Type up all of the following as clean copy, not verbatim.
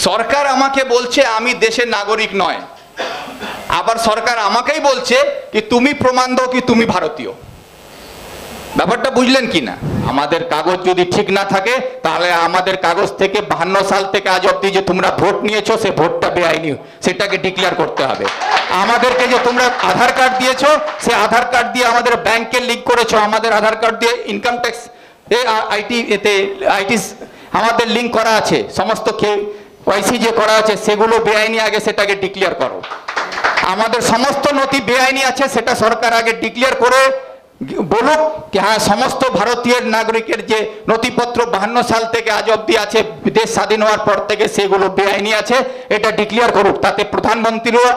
সরকার আমাকে বলছে আমি দেশের নাগরিক নয়, আবার সরকার আমাকেই বলছে কি তুমি প্রমাণ দাও কি তুমি ভারতীয়। ব্যাপারটা বুঝলেন কি না? আমাদের কাগজ যদি ঠিক না থাকে তাহলে আমাদের কাগজ থেকে 52 সাল থেকে আজ অব্দি যে তোমরা ভোট নিয়েছো সে ভোটটা বেআইনি, সেটাকে ডিক্লেয়ার করতে হবে। আমাদেরকে যে তোমরা আধার কার্ড দিয়েছো সে আধার কার্ড দিয়ে আমাদের ব্যাংকে লিঙ্ক করেছো, আমাদের আধার কার্ড দিয়ে ইনকাম ট্যাক্স আইটি আমাদের লিঙ্ক করা আছে, সমস্ত ওয়াইসি যে করা আছে সেগুলো বেআইনি, আগে সেটাকে ডিক্লেয়ার করো। আমাদের সমস্ত নথি বেআইনি আছে সেটা সরকার আগে ডিক্লেয়ার করে বলুক কি হ্যাঁ সমস্ত ভারতীয় নাগরিকের যে নথিপত্র 52 সাল থেকে আজ অব্দি আছে দেশ স্বাধীন হওয়ার পর থেকে সেগুলো বেআইনি আছে, এটা ডিক্লেয়ার করুক। তাতে প্রধানমন্ত্রীরও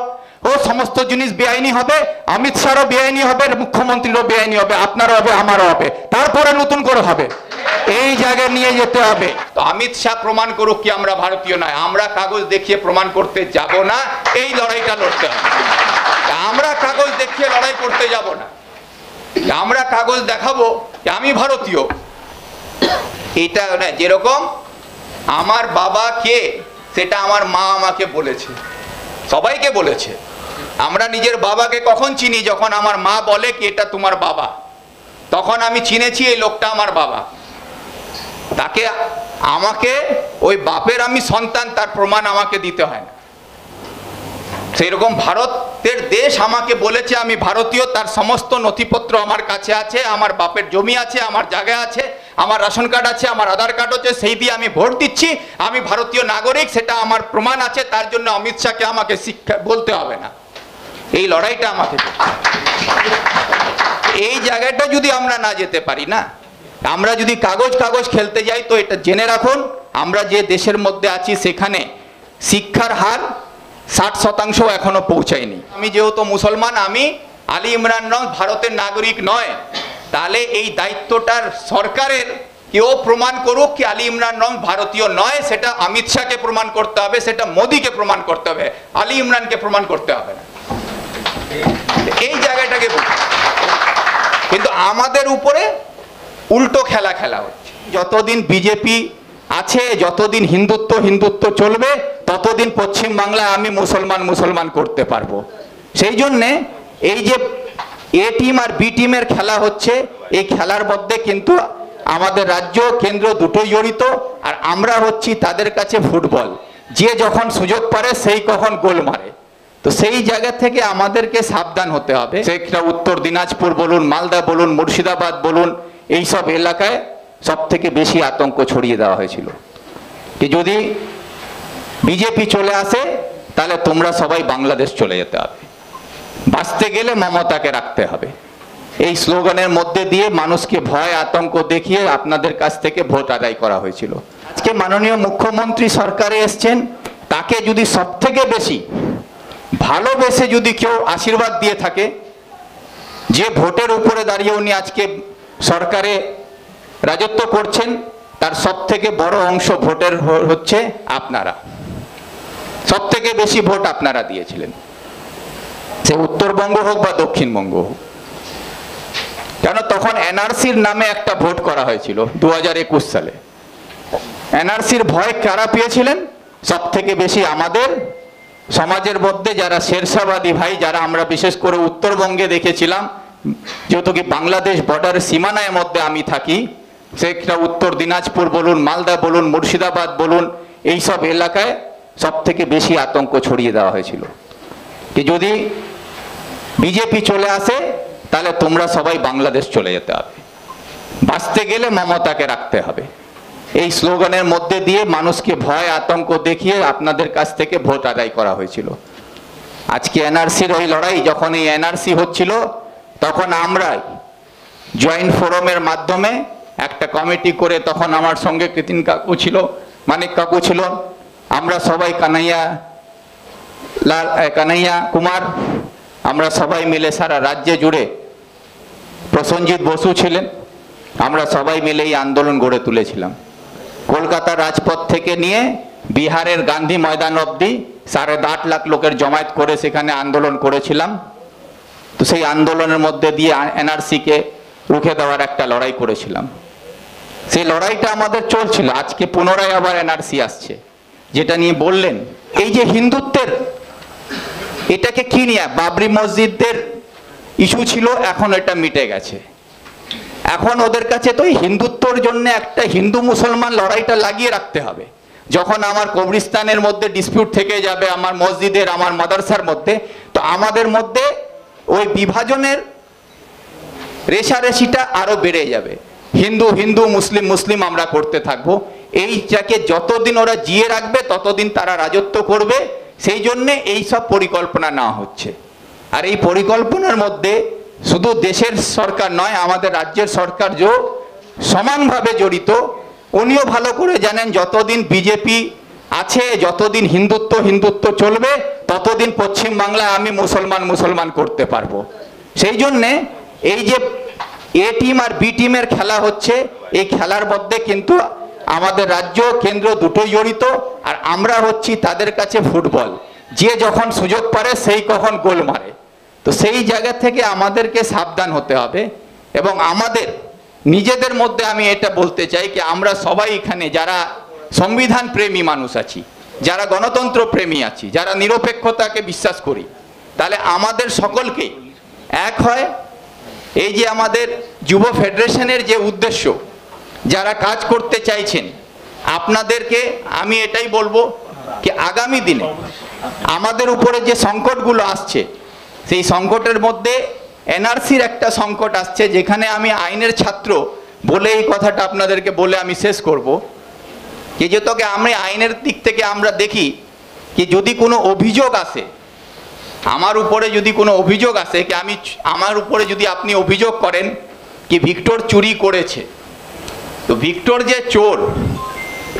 সমস্ত জিনিস বেআইনি হবে, অমিত শাহরও বেআইনি হবে, মুখ্যমন্ত্রীরও বেআইনি হবে, আপনারও হবে, আমারও হবে, তারপরে নতুন করে হবে। এই জায়গায় নিয়ে যেতে হবে। তো অমিত শাহ প্রমাণ করুক কি আমরা ভারতীয় নয়, আমরা কাগজ দেখিয়ে প্রমাণ করতে যাব না। এই লড়াইটা লড়তে হবে। আমরা কাগজ দেখিয়ে লড়াই করতে যাব না, আমরা কাগজ দেখাবো আমি ভারতীয়। এটা না, যেরকম আমার বাবা কে সেটা আমার মা আমাকে বলেছে, সবাইকে বলেছে। আমরা নিজের বাবাকে কখন চিনি? যখন আমার মা বলে কি এটা তোমার বাবা, তখন আমি চিনেছি এই লোকটা আমার বাবা। তাকে আমাকে ওই বাপের আমি সন্তান তার প্রমাণ আমাকে দিতে হয় না। সেইরকম ভারতের দেশ আমাকে বলেছে আমি ভারতীয়, তার সমস্ত নথিপত্র আমার কাছে আছে, আমার বাপের জমি আছে, আমার জায়গা আছে, আমার রেশন কার্ড আছে, আমার আধার কার্ড আছে, সেই দিয়ে আমি ভোট দিচ্ছি, আমি ভারতীয় নাগরিক, সেটা আমার প্রমাণ আছে। তার জন্য অমিত শাহকে আমাকে শিক্ষা বলতে হবে না। এই লড়াইটা আমাকে, এই জায়গাটা যদি আমরা না যেতে পারি না, আমরা যদি কাগজ খেলতে যাই, তো এটা জেনে রাখুন আমরা যে দেশের মধ্যে আছি সেখানে শিক্ষার হার 60% এখনো পৌঁছায়নি। আমি যেহেতু মুসলমান, আমি আলী ইমরান ভারতের নাগরিক নয়, তাহলে এই দায়িত্বটার সরকারের কেউ প্রমাণ করুক কি আলী ইমরান ভারতীয় নয়, সেটা অমিত শাহকে প্রমাণ করতে হবে, সেটা মোদীকে প্রমাণ করতে হবে, আলী ইমরানকে প্রমাণ করতে হবে না। এই জায়গাটাকে কিন্তু আমাদের উপরে উল্টো খেলা হচ্ছে। যতদিন বিজেপি আছে, যতদিন হিন্দুত্ব চলবে, ততদিন পশ্চিম বাংলায় আমি মুসলমান করতে পারবো। সেই জন্যে এই যে এ টিম আর বি টিমের খেলা হচ্ছে, এই খেলার মধ্যে কিন্তু আমাদের রাজ্য কেন্দ্র দুটোই জড়িত। আর আমরা হচ্ছি তাদের কাছে ফুটবল, যে যখন সুযোগ পারে সেই কখন গোল মারে। তো সেই জায়গা থেকে আমাদেরকে সাবধান হতে হবে। সেটা উত্তর দিনাজপুর বলুন, মালদা বলুন, মুর্শিদাবাদ বলুন, এইসব এলাকায় সব থেকে বেশি আতঙ্ক ছড়িয়ে দেওয়া হয়েছিল কি যদি বিজেপি চলে আসে তাহলে তোমরা সবাই বাংলাদেশ চলে যেতে হবে, বাঁচতে গেলে মমতাকে রাখতে হবে। এই স্লোগানের মধ্যে দিয়ে মানুষকে ভয় আতঙ্ক দেখিয়ে আপনাদের কাছ থেকে ভোট আদায় করা হয়েছিল। আজকে মাননীয় মুখ্যমন্ত্রী সরকারে এসছেন, তাকে যদি সব থেকে বেশি ভালোবেসে যদি কেউ আশীর্বাদ দিয়ে থাকে, যে ভোটের উপরে দাঁড়িয়ে উনি আজকে সরকারে রাজত্ব করছেন, তার সব থেকে বড় অংশ ভোটের হচ্ছে আপনারা। সব থেকে বেশি ভোট আপনারা দিয়েছিলেন, সে উত্তরবঙ্গ হোক বা দক্ষিণবঙ্গ হোক। কেন তখন এনআরসির নামে একটা ভোট করা হয়েছিল 2021 সালে। এনআরসির ভয় কারা পেয়েছিলেন? সব থেকে বেশি আমাদের সমাজের মধ্যে যারা শেরশাবাদী ভাই, যারা আমরা বিশেষ করে উত্তরবঙ্গে দেখেছিলাম, যেহেতু কি বাংলাদেশ বর্ডারের সীমানার মধ্যে আমি থাকি, সেটা উত্তর দিনাজপুর বলুন, মালদা বলুন, মুর্শিদাবাদ বলুন, এইসব এলাকায় সব থেকে বেশি আতঙ্ক ছড়িয়ে দেওয়া হয়েছিল কি যদি বিজেপি চলে আসে তাহলে তোমরা সবাই বাংলাদেশ চলে যেতে হবে, বাঁচতে গেলে মমতাকে রাখতে হবে। এই স্লোগানের মধ্যে দিয়ে মানুষকে ভয় আতঙ্ক দেখিয়ে আপনাদের কাছ থেকে ভোট আদায় করা হয়েছিল। আজকে এনআরসির ওই লড়াই, যখন এই এনআরসি হচ্ছিল তখন আমরা জয়েন্ট ফোরামের মাধ্যমে একটা কমিটি করে, তখন আমার সঙ্গে কৃতিন কাকু ছিল, মানিক কাকু ছিল, আমরা সবাই কানাইয়া কুমার, আমরা সবাই মিলে সারা রাজ্যে জুড়ে, প্রসেনজিৎ বসু ছিলেন, আমরা সবাই মিলে এই আন্দোলন গড়ে তুলেছিলাম। কলকাতার রাজপথ থেকে নিয়ে বিহারের গান্ধী ময়দান অবধি 8.5 লাখ লোকের জমায়েত করে সেখানে আন্দোলন করেছিলাম। তো সেই আন্দোলনের মধ্যে দিয়ে এনআরসিকে রুখে দেওয়ার একটা লড়াই করেছিলাম। সেই লড়াইটা আমাদের চলছিল। আজকে পুনরায় আবার এনআরসি আসছে, যেটা নিয়ে বললেন, এই যে হিন্দুত্বের, এটাকে কি নিয়ে বাবরি মসজিদের ইস্যু ছিল, এখন এটা মিটে গেছে। এখন ওদের কাছে তো হিন্দুত্বর জন্য একটা হিন্দু মুসলমান লড়াইটা লাগিয়ে রাখতে হবে। যখন আমার কবরস্থানের মধ্যে ডিসপিউট থেকে যাবে, আমার মসজিদের, আমার মাদ্রাসার মধ্যে, তো আমাদের মধ্যে ওই বিভাজনের রেশারেশিটা আরো বেড়ে যাবে। হিন্দু হিন্দু, মুসলিম মুসলিম আমরা করতে থাকবো। এইটাকে যতদিন ওরা জিয়ে রাখবে ততদিন তারা রাজত্ব করবে। সেই জন্যে এই সব পরিকল্পনা নেওয়া হচ্ছে। আর এই পরিকল্পনার মধ্যে শুধু দেশের সরকার নয়, আমাদের রাজ্যের সরকার যে সমানভাবে জড়িত। উনিও ভালো করে জানেন, যতদিন বিজেপি আছে, যতদিন হিন্দুত্ব হিন্দুত্ব চলবে, ততদিন পশ্চিমবাংলায় আমি মুসলমান মুসলমান করতে পারবো। সেই জন্যে এই যে এ টিম আর বি টিমের খেলা হচ্ছে, এই খেলার মধ্যে কিন্তু আমাদের রাজ্য কেন্দ্র দুটোই জড়িত। আর আমরা হচ্ছি তাদের কাছে ফুটবল, যে যখন সুযোগ পারে সেই কখন গোল মারে। তো সেই জায়গা থেকে আমাদেরকে সাবধান হতে হবে। এবং আমাদের নিজেদের মধ্যে আমি এটা বলতে চাই কি, আমরা সবাই এখানে যারা সংবিধান প্রেমী মানুষ আছি, যারা গণতন্ত্র প্রেমী আছি, যারা নিরপেক্ষতাকে বিশ্বাস করি, তাহলে আমাদের সকলকে এক হয় এই যে আমাদের যুব ফেডারেশনের যে উদ্দেশ্য, যারা কাজ করতে চাইছেন, আপনাদেরকে আমি এটাই বলবো কি আগামী দিনে আমাদের উপরে যে সংকটগুলো আসছে, সেই সংকটের মধ্যে এনআরসির একটা সংকট আসছে, যেখানে আমি আইনের ছাত্র বলে এই কথাটা আপনাদেরকে বলে আমি শেষ করব কি, যেটাকে আমি আইনের দিক থেকে আমরা দেখি কি, যদি কোনো অভিযোগ আসে আমার উপরে, যদি কোনো অভিযোগ আসে কি, আমার উপরে যদি আপনি অভিযোগ করেন কি ভিক্টর চুরি করেছে, তো ভিক্টর যে চোর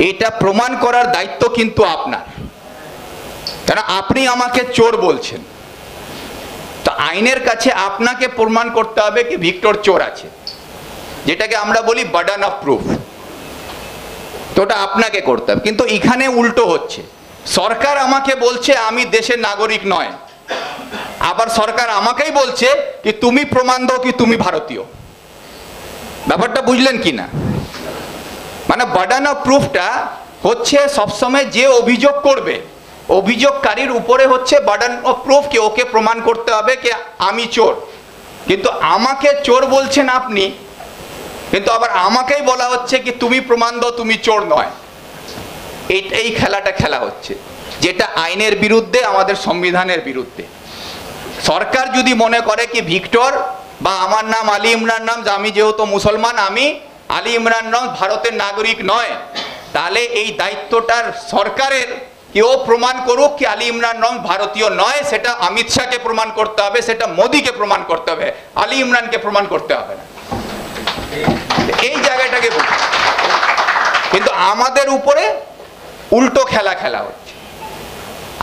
এটা প্রমাণ করার দায়িত্ব কিন্তু আপনার। কারণ আপনি আমাকে চোর বলছেন, তো আইনের কাছে আপনাকে প্রমাণ করতে হবে কি ভিক্টর চোর আছে, যেটাকে আমরা বলি বার্ডেন অফ প্রুফ। তো ওটা আপনাকে করতে হবে। কিন্তু এখানে উল্টো হচ্ছে, সরকার আমাকে বলছে আমি দেশের নাগরিক নয়, আবার সরকার আমাকেই বলছে কি তুমি প্রমাণ দাও কি তুমি ভারতীয়। ব্যাপারটা বুঝলেন কি না? মানে বার্ডেন অফ প্রুফটা হচ্ছে সবসময় যে অভিযোগ করবে, অভিযোগকারীর উপরে হচ্ছে বার্ডেন অফ প্রুফ, কি ওকে প্রমাণ করতে হবে কি আমি চোর। কিন্তু আমাকে চোর বলছেন আপনি, কিন্তু আবার আমাকেই বলা হচ্ছে কি তুমি প্রমাণ দাও তুমি চোর নয়। এই খেলাটা খেলা হচ্ছে, যেটা আইনের বিরুদ্ধে, আমাদের সংবিধানের বিরুদ্ধে। সরকার যদি মনে করে কি ভিক্টর বা আমার নাম আলী ইমরান নাম, আমি যেহেতু মুসলমান, আমি আলী ইমরান নাম ভারতের নাগরিক নয়, তাহলে এই দায়িত্বটার সরকারের, কেউ প্রমাণ করুক কি আলী ইমরান নাম ভারতীয় নয়, সেটা অমিত শাহকে প্রমাণ করতে হবে, সেটা মোদীকে প্রমাণ করতে হবে, আলী ইমরানকে প্রমাণ করতে হবে না। এই জায়গাটাকে কিন্তু আমাদের উপরে উল্টো খেলা খেলা হচ্ছে।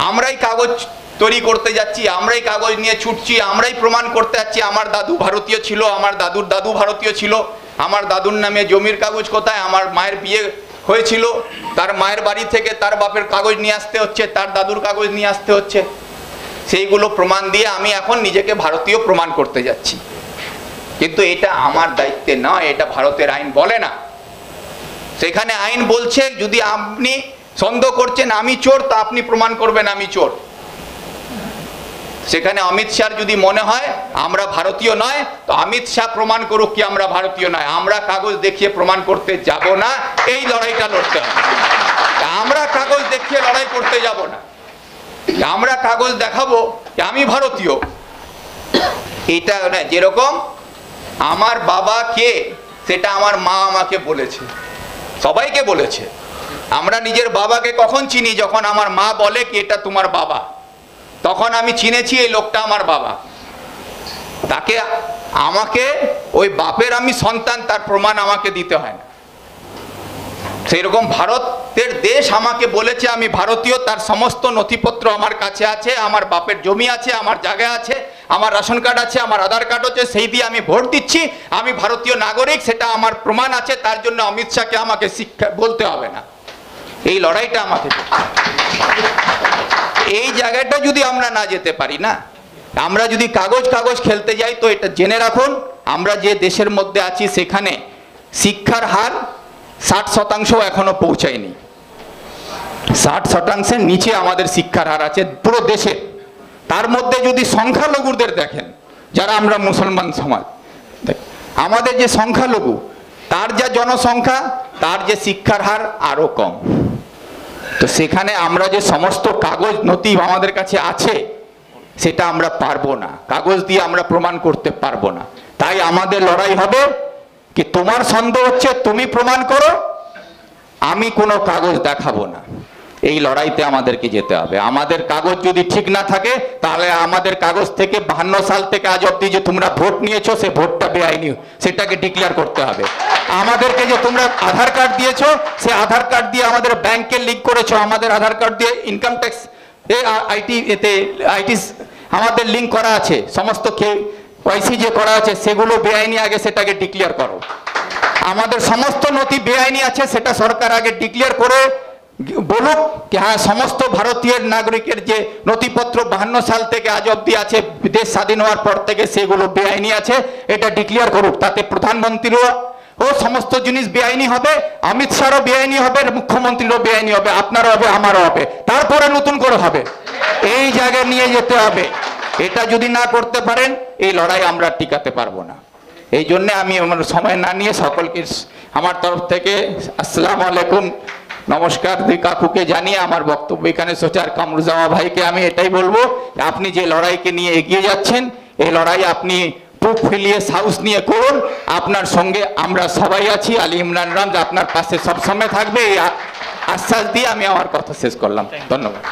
আমরাই কাগজ তৈরি করতে যাচ্ছি, আমরাই কাগজ নিয়ে ছুটছি, আমরাই প্রমাণ করতে যাচ্ছি আমার দাদু ভারতীয় ছিল, আমার দাদুর দাদু ভারতীয় ছিল, আমার দাদুর নামে জমির কাগজ কোথায়, আমার মায়ের বিয়ে হয়েছিল, তার মায়ের বাড়ি থেকে তার বাপের কাগজ নিয়ে আসতে হচ্ছে, তার দাদুর কাগজ নিয়ে আসতে হচ্ছে, সেইগুলো প্রমাণ দিয়ে আমি এখন নিজেকে ভারতীয় প্রমাণ করতে যাচ্ছি। কিন্তু এটা আমার দায়িত্বে নয়, এটা ভারতের আইন বলে না। সেখানে আইন বলছে যদি আপনি সন্দেহ করছেন আমি চোর, তা আপনি প্রমাণ করবেন আমি চোর। সেখানে অমিত শাহ যদি মনে হয় আমরা ভারতীয় নয়, তো অমিত শাহ প্রমাণ করুক কি আমরা ভারতীয় নয়, আমরা কাগজ দেখিয়ে প্রমাণ করতে যাব না। এই লড়াইটা লড়তে হবে। আমরা কাগজ দেখিয়ে লড়াই করতে যাব না, আমরা কাগজ দেখাবো যে আমি ভারতীয়। এটা যেরকম আমার বাবা কে সেটা আমার মা আমাকে বলেছে, সবাইকে বলেছে। আমরা নিজের বাবাকে কখন চিনি? যখন আমার মা বলে কি এটা তোমার বাবা, তখন আমি চিনেছি এই লোকটা আমার বাবা। তাকে আমাকে ওই বাপের আমি সন্তান, তার প্রমাণ আমাকে দিতে হয় না। সেই রকম ভারতের দেশ আমাকে বলেছে আমি ভারতীয়, তার সমস্ত নথিপত্র আমার কাছে আছে, আমার বাপের জমি আছে, আমার জায়গা আছে, আমার রেশন কার্ড আছে, আমার আধার কার্ড আছে, সেই দিয়ে আমি ভোট দিচ্ছি, আমি ভারতীয় নাগরিক, সেটা আমার প্রমাণ আছে। তার জন্য অমিত শাহকে আমাকে শিক্ষা বলতে হবে না। এই লড়াইটা আমাকে, এই জায়গাটা যদি আমরা না যেতে পারি না, আমরা যদি কাগজ কাগজ খেলতে যাই, তো এটা জেনে রাখুন আমরা যে দেশের মধ্যে আছি সেখানে শিক্ষার হার 60% এখনো পৌঁছায়নি। 60% নিচে আমাদের শিক্ষার হার আছে পুরো দেশে। তার মধ্যে যদি সংখ্যালঘুদের দেখেন, যারা আমরা মুসলমান সমাজ, আমাদের যে সংখ্যালঘু তার যা জনসংখ্যা তার যে শিক্ষার হার আরো কম। তো সেখানে আমরা যে সমস্ত কাগজ নথি আমাদের কাছে আছে সেটা আমরা পারবো না, কাগজ দিয়ে আমরা প্রমাণ করতে পারবো না। তাই আমাদের লড়াই হবে কি তোমার সন্দেহ হচ্ছে তুমি প্রমাণ করো, আমি কোনো কাগজ দেখাবো না। এই লড়াইতে আমাদেরকে যেতে হবে। আমাদের কাগজ যদি ঠিক না থাকে তাহলে আমাদের কাগজ থেকে 52 সাল থেকে আজ অব্দি যে তোমরা ভোট নিয়েছো সে ভোটটা বেআইনি, সেটাকে ডিক্লেয়ার করতে হবে। আমাদেরকে যে তোমরা আধার কার্ড দিয়েছো সে আধার কার্ড দিয়ে আমাদের ব্যাংকে লিঙ্ক করেছো, আমাদের আধার কার্ড দিয়ে ইনকাম ট্যাক্স আইটি আমাদের লিঙ্ক করা আছে, সমস্ত ওয়াইসি যে করা আছে সেগুলো বেআইনি, আগে সেটাকে ডিক্লেয়ার করো। আমাদের সমস্ত নথি বেআইনি আছে সেটা সরকার আগে ডিক্লেয়ার করে বলুক কি হ্যাঁ সমস্ত ভারতীয় নাগরিকের যে নথিপত্র 52 সাল থেকে আজ অব্দি আছে দেশ স্বাধীন হওয়ার পর থেকে সেগুলো বেআইনি আছে, এটা ডিক্লেয়ার করুক। তাতে প্রধানমন্ত্রীরও সমস্ত জিনিস বেআইনি হবে, অমিত শাহরও বেআইনি হবে, মুখ্যমন্ত্রীরও বেআইনি হবে, আপনারও হবে, আমারও হবে, তারপরে নতুন করে হবে। এই জায়গায় নিয়ে যেতে হবে। এটা যদি না করতে পারেন এই লড়াই আমরা টিকাতে পারবো না। এই জন্য আমি আমার সময় না নিয়ে সকলকে আমার তরফ থেকে আসসালামু আলাইকুম নমস্কার দুই কাকুকে জানিয়ে আমার বক্তব্য এখানে সোচার কামরুজ্জামান ভাইকে আমি এটাই বলবো, আপনি যে লড়াইকে নিয়ে এগিয়ে যাচ্ছেন এই লড়াই আপনি বুক ফেলিয়ে সাহস নিয়ে করুন। আপনার সঙ্গে আমরা সবাই আছি, আলী ইমরান রামজ আপনার পাশে সবসময় থাকবে, এই আশ্বাস দিয়ে আমি আমার কথা শেষ করলাম। ধন্যবাদ।